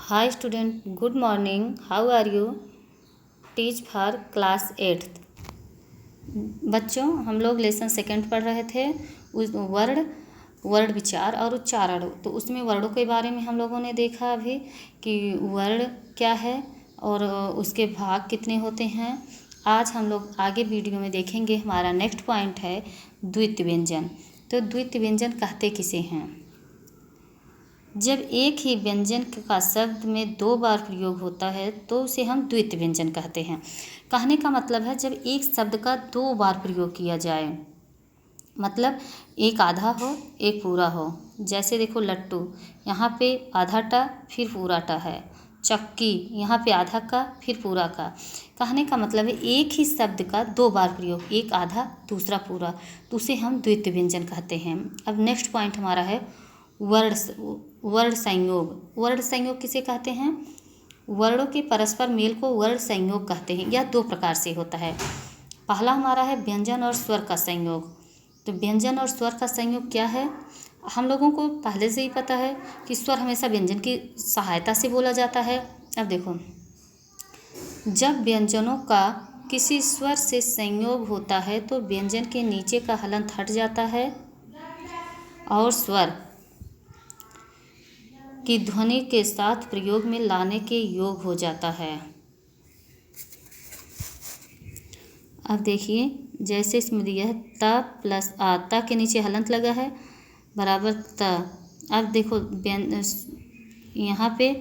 Hi student, good morning. How are you? Teach for class 8th. बच्चों, हम लोग lesson second पढ़ रहे थे उस वर्ण विचार और उच्चारण। तो उसमें वर्णों के बारे में हम लोगों ने देखा अभी कि वर्ण क्या है और उसके भाग कितने होते हैं। आज हम लोग आगे वीडियो में देखेंगे। हमारा नेक्स्ट पॉइंट है द्वित्व व्यंजन। तो द्वित्व व्यंजन कहते किसे हैं? जब एक ही व्यंजन का शब्द में दो बार प्रयोग होता है तो उसे हम द्वित्व व्यंजन कहते हैं। कहने का मतलब है जब एक शब्द का दो बार प्रयोग किया जाए, मतलब एक आधा हो एक पूरा हो। जैसे देखो लट्टू, यहाँ पे आधा टा फिर पूरा टा है। चक्की, यहाँ पे आधा का फिर पूरा का। कहने का मतलब है एक ही शब्द का दो बार प्रयोग, एक आधा दूसरा पूरा, तो उसे हम द्वित्व व्यंजन कहते हैं। अब नेक्स्ट पॉइंट हमारा है वर्ण संयोग। वर्ण संयोग किसे कहते हैं? वर्णों के परस्पर मेल को वर्ण संयोग कहते हैं। यह दो प्रकार से होता है। पहला हमारा है व्यंजन और स्वर का संयोग। तो व्यंजन और स्वर का संयोग क्या है? हम लोगों को पहले से ही पता है कि स्वर हमेशा व्यंजन की सहायता से बोला जाता है। अब देखो, जब व्यंजनों का किसी स्वर से संयोग होता है तो व्यंजन के नीचे का हलंत हट जाता है और स्वर की ध्वनि के साथ प्रयोग में लाने के योग हो जाता है। अब देखिए, जैसे इसमें दिया है त प्लस आ, त के नीचे हलंत लगा है बराबर त। अब देखो यहाँ पे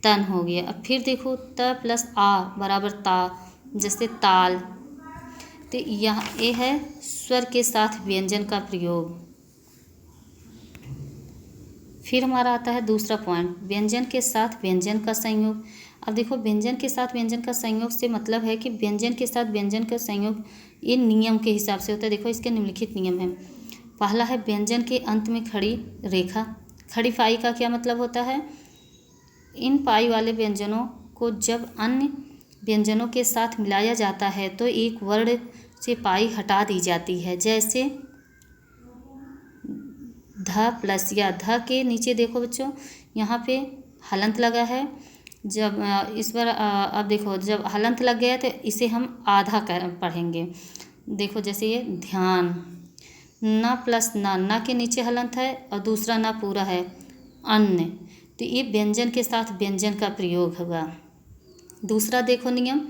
तन हो गया। अब फिर देखो त प्लस आ बराबर ता, जैसे ताल। तो यहाँ ये है स्वर के साथ व्यंजन का प्रयोग। फिर हमारा आता है दूसरा पॉइंट, व्यंजन के साथ व्यंजन का संयोग। अब देखो, व्यंजन के साथ व्यंजन का संयोग से मतलब है कि व्यंजन के साथ व्यंजन का संयोग ये नियम के हिसाब से होता है। देखो, इसके निम्नलिखित नियम हैं। पहला है व्यंजन के अंत में खड़ी रेखा। खड़ी पाई का क्या मतलब होता है? इन पाई वाले व्यंजनों को जब अन्य व्यंजनों के साथ मिलाया जाता है तो एक वर्ण से पाई हटा दी जाती है। जैसे ध प्लस या, ध के नीचे देखो बच्चों, यहाँ पे हलंत लगा है। जब इस बार अब देखो, जब हलंत लग गया तो इसे हम आधा पढ़ेंगे। देखो जैसे ये ध्यान, न प्लस न के नीचे हलंत है और दूसरा न पूरा है, अन्न। तो ये व्यंजन के साथ व्यंजन का प्रयोग होगा। दूसरा देखो नियम,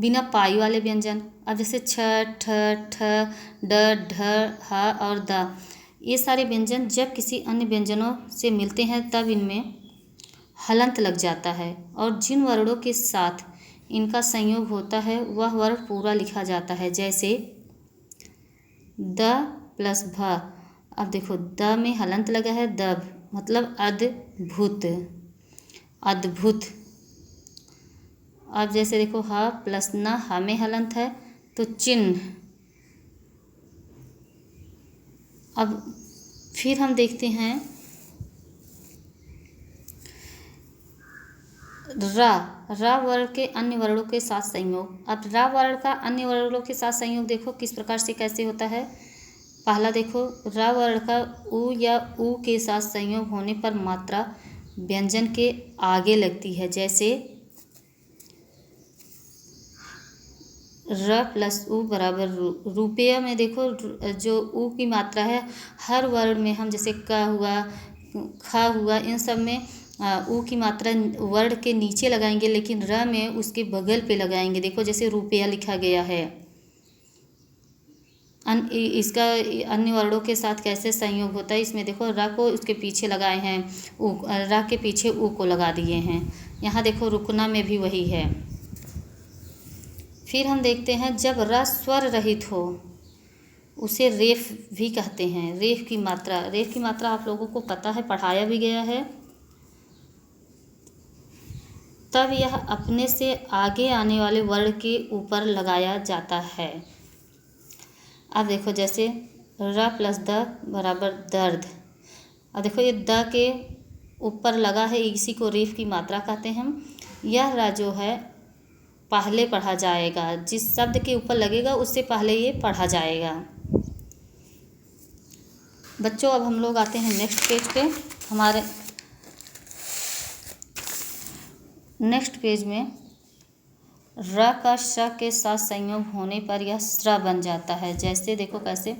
बिना पाई वाले व्यंजन। अब जैसे छ, ठ, ठ, ड, ढ, ह और द, ये सारे व्यंजन जब किसी अन्य व्यंजनों से मिलते हैं तब इनमें हलंत लग जाता है और जिन वर्णों के साथ इनका संयोग होता है वह वर्ण पूरा लिखा जाता है। जैसे द प्लस भ। अब देखो, द में हलंत लगा है दब, मतलब अद्भुत, अद्भुत। अब जैसे देखो ह प्लस न, ह में हलंत है तो चिन्ह। अब फिर हम देखते हैं रा वर्ण के अन्य वर्णों के साथ संयोग। अब रा वर्ण का अन्य वर्णों के साथ संयोग देखो किस प्रकार से कैसे होता है। पहला देखो, रा वर्ण का उ या उ के साथ संयोग होने पर मात्रा व्यंजन के आगे लगती है। जैसे र प्लस उ बराबर रु। रुपया में देखो जो उ की मात्रा है हर वर्ण में हम, जैसे क हुआ, ख हुआ, इन सब में उ की मात्रा वर्ण के नीचे लगाएंगे, लेकिन र में उसके बगल पे लगाएंगे। देखो जैसे रुपया लिखा गया है। इसका अन्य वर्णों के साथ कैसे संयोग होता है, इसमें देखो र को उसके पीछे लगाए हैं, उ र के पीछे उ को लगा दिए हैं। यहाँ देखो रुकना में भी वही है। फिर हम देखते हैं जब र स्वर रहित हो उसे रेफ भी कहते हैं। रेफ की मात्रा आप लोगों को पता है, पढ़ाया भी गया है। तब यह अपने से आगे आने वाले वर्ण के ऊपर लगाया जाता है। अब देखो जैसे र प्लस द बराबर दर्द। अब देखो ये द के ऊपर लगा है, इसी को रेफ की मात्रा कहते हैं हम। यह र जो है पहले पढ़ा जाएगा, जिस शब्द के ऊपर लगेगा उससे पहले ये पढ़ा जाएगा। बच्चों अब हम लोग आते हैं नेक्स्ट पेज पे। हमारे नेक्स्ट पेज में र का श के साथ संयोग होने पर यह स्र बन जाता है। जैसे देखो कैसे,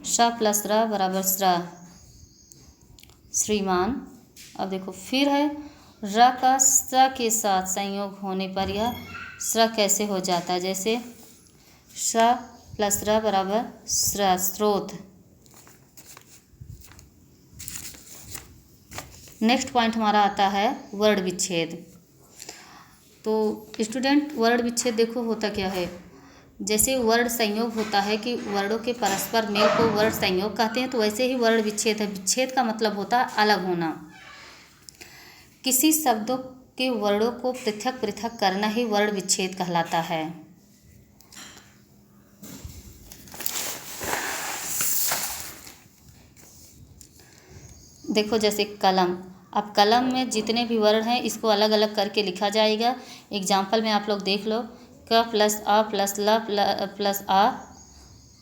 श प्लस र बराबर स्र, श्रीमान। अब देखो फिर है, र का स के साथ संयोग होने पर यह स्र कैसे हो जाता है। जैसे श प्लस र बराबर स्र, स्रोत। नेक्स्ट पॉइंट हमारा आता है वर्ण विच्छेद। तो स्टूडेंट, वर्ण विच्छेद देखो होता क्या है। जैसे वर्ण संयोग होता है कि वर्णों के परस्पर मेल को वर्ण संयोग कहते हैं, तो वैसे ही वर्ण विच्छेद है। विच्छेद का मतलब होता है अलग होना। किसी शब्दों के वर्णों को पृथक पृथक करना ही वर्ण विच्छेद कहलाता है। देखो जैसे कलम, अब कलम में जितने भी वर्ण हैं इसको अलग अलग करके लिखा जाएगा। एग्जाम्पल में आप लोग देख लो, क प्लस अ प्लस ल प्लस आ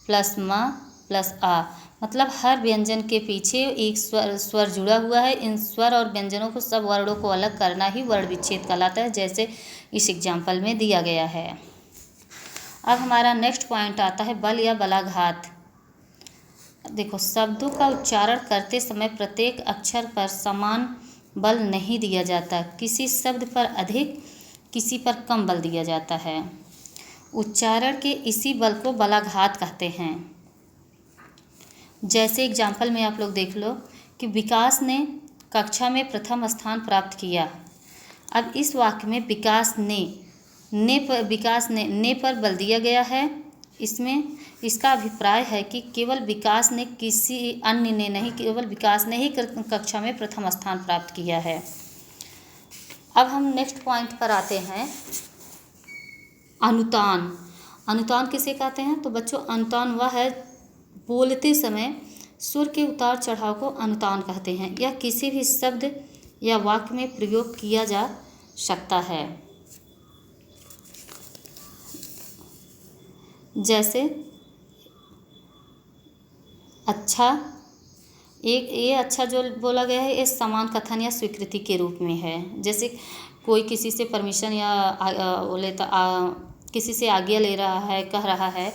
प्लस म प्लस आ, मतलब हर व्यंजन के पीछे एक स्वर जुड़ा हुआ है। इन स्वर और व्यंजनों को, सब वर्णों को अलग करना ही वर्ण विच्छेद कहलाता है, जैसे इस एग्जाम्पल में दिया गया है। अब हमारा नेक्स्ट पॉइंट आता है बल या बलाघात। देखो, शब्दों का उच्चारण करते समय प्रत्येक अक्षर पर समान बल नहीं दिया जाता। किसी शब्द पर अधिक, किसी पर कम बल दिया जाता है। उच्चारण के इसी बल को बलाघात कहते हैं। जैसे एग्जाम्पल में आप लोग देख लो कि विकास ने कक्षा में प्रथम स्थान प्राप्त किया। अब इस वाक्य में विकास ने पर बल दिया गया है। इसमें इसका अभिप्राय है कि केवल विकास ने, किसी अन्य ने नहीं, केवल विकास ने ही कक्षा में प्रथम स्थान प्राप्त किया है। अब हम नेक्स्ट पॉइंट पर आते हैं, अनुतान। अनुतान किसे कहते हैं? तो बच्चों, अनुतान वह है, बोलते समय सुर के उतार चढ़ाव को अनुतान कहते हैं। यह किसी भी शब्द या वाक्य में प्रयोग किया जा सकता है। जैसे अच्छा, ये अच्छा जो बोला गया है, ये समान कथन या स्वीकृति के रूप में है। जैसे कोई किसी से परमिशन या किसी से आज्ञा ले रहा है, कह रहा है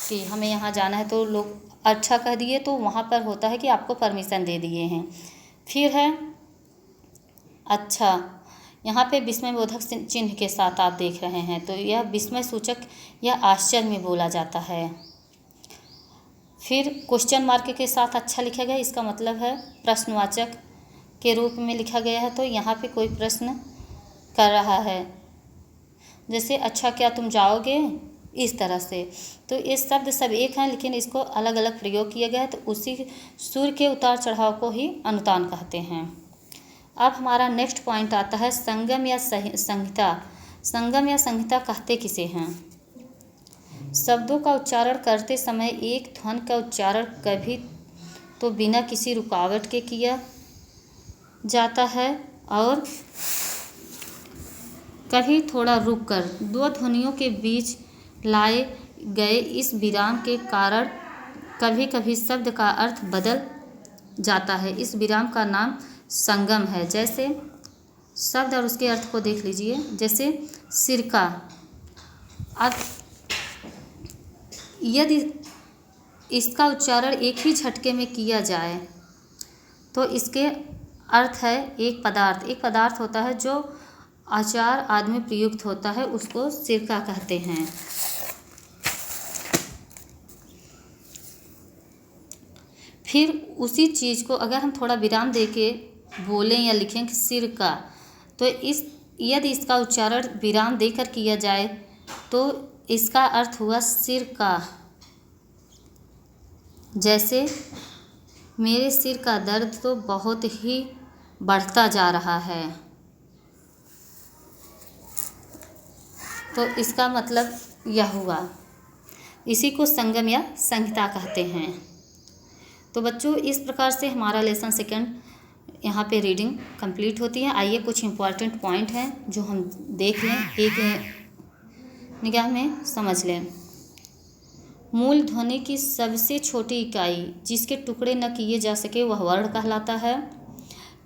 कि हमें यहाँ जाना है, तो लोग अच्छा कह दिए तो वहाँ पर होता है कि आपको परमिशन दे दिए हैं। फिर है अच्छा, यहाँ पे विस्मयबोधक चिन्ह के साथ आप देख रहे हैं, तो यह विस्मय सूचक या आश्चर्य में बोला जाता है। फिर क्वेश्चन मार्क के साथ अच्छा लिखा गया, इसका मतलब है प्रश्नवाचक के रूप में लिखा गया है, तो यहाँ पे कोई प्रश्न कर रहा है। जैसे अच्छा क्या तुम जाओगे, इस तरह से। तो ये शब्द सब एक हैं, लेकिन इसको अलग अलग प्रयोग किया गया है, तो उसी सुर के उतार चढ़ाव को ही अनुतान कहते हैं। अब हमारा नेक्स्ट पॉइंट आता है संगम या संहिता। संगम या संहिता कहते किसे हैं? शब्दों का उच्चारण करते समय एक ध्वनि का उच्चारण कभी तो बिना किसी रुकावट के किया जाता है, और कभी थोड़ा रुककर। दो ध्वनियों के बीच लाए गए इस विराम के कारण कभी कभी शब्द का अर्थ बदल जाता है। इस विराम का नाम संगम है। जैसे शब्द और उसके अर्थ को देख लीजिए। जैसे सिरका, अब यदि इसका उच्चारण एक ही झटके में किया जाए तो इसके अर्थ है एक पदार्थ। एक पदार्थ होता है जो आचार आदि में प्रयुक्त होता है, उसको सिरका कहते हैं। फिर उसी चीज़ को अगर हम थोड़ा विराम दे के बोलें या लिखें कि सिरका, तो यदि इसका उच्चारण विराम देकर किया जाए तो इसका अर्थ हुआ सिरका। जैसे मेरे सिर का दर्द तो बहुत ही बढ़ता जा रहा है, तो इसका मतलब यह हुआ। इसी को संगम या संहिता कहते हैं। तो बच्चों, इस प्रकार से हमारा लेसन सेकंड यहाँ पे रीडिंग कंप्लीट होती है। आइए कुछ इम्पॉर्टेंट पॉइंट हैं जो हम देख लें, एक निगाह में समझ लें। मूल ध्वनि की सबसे छोटी इकाई जिसके टुकड़े न किए जा सके वह वर्ण कहलाता है।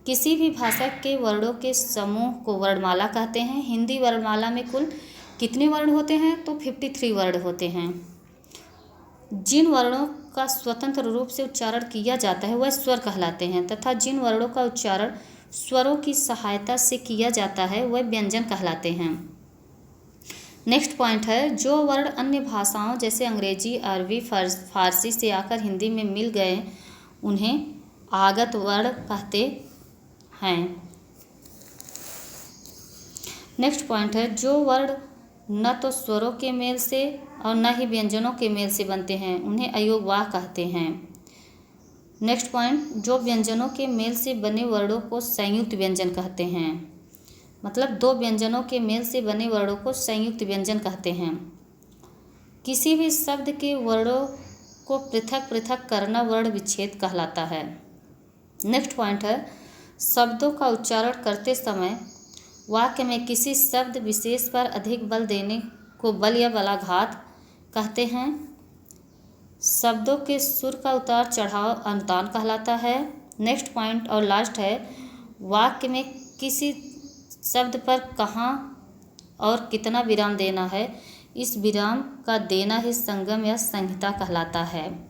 किसी भी भाषा के वर्णों के समूह को वर्णमाला कहते हैं। हिंदी वर्णमाला में कुल कितने वर्ण होते हैं? तो 53 वर्ण होते हैं। जिन वर्णों का स्वतंत्र रूप से उच्चारण किया जाता है वह स्वर कहलाते हैं, तथा जिन वर्णों का उच्चारण स्वरों की सहायता से किया जाता है वह व्यंजन कहलाते हैं। नेक्स्ट पॉइंट है, जो वर्ण अन्य भाषाओं जैसे अंग्रेजी, अरबी, फारसी से आकर हिंदी में मिल गए उन्हें आगत वर्ण कहते हैं। नेक्स्ट पॉइंट है, जो वर्ण न तो स्वरों के मेल से और न ही व्यंजनों के मेल से बनते हैं उन्हें अयोगवाह कहते हैं। नेक्स्ट पॉइंट, जो व्यंजनों के मेल से बने वर्णों को संयुक्त व्यंजन कहते हैं। मतलब दो व्यंजनों के मेल से बने वर्णों को संयुक्त व्यंजन कहते हैं। किसी भी शब्द के वर्णों को पृथक पृथक करना वर्ण विच्छेद कहलाता है। नेक्स्ट पॉइंट है, शब्दों का उच्चारण करते समय वाक्य में किसी शब्द विशेष पर अधिक बल देने को बल या बलाघात कहते हैं। शब्दों के सुर का उतार चढ़ाव अनुतान कहलाता है। नेक्स्ट पॉइंट और लास्ट है, वाक्य में किसी शब्द पर कहाँ और कितना विराम देना है, इस विराम का देना ही संगम या संहिता कहलाता है।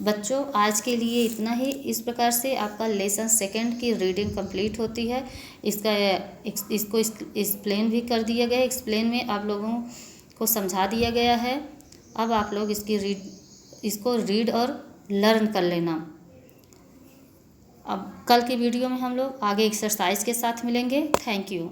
बच्चों, आज के लिए इतना ही। इस प्रकार से आपका लेसन सेकंड की रीडिंग कंप्लीट होती है। इसको एक्सप्लेन भी कर दिया गया है। एक्सप्लेन में आप लोगों को समझा दिया गया है। अब आप लोग इसको रीड और लर्न कर लेना। अब कल की वीडियो में हम लोग आगे एक्सरसाइज के साथ मिलेंगे। Thank you.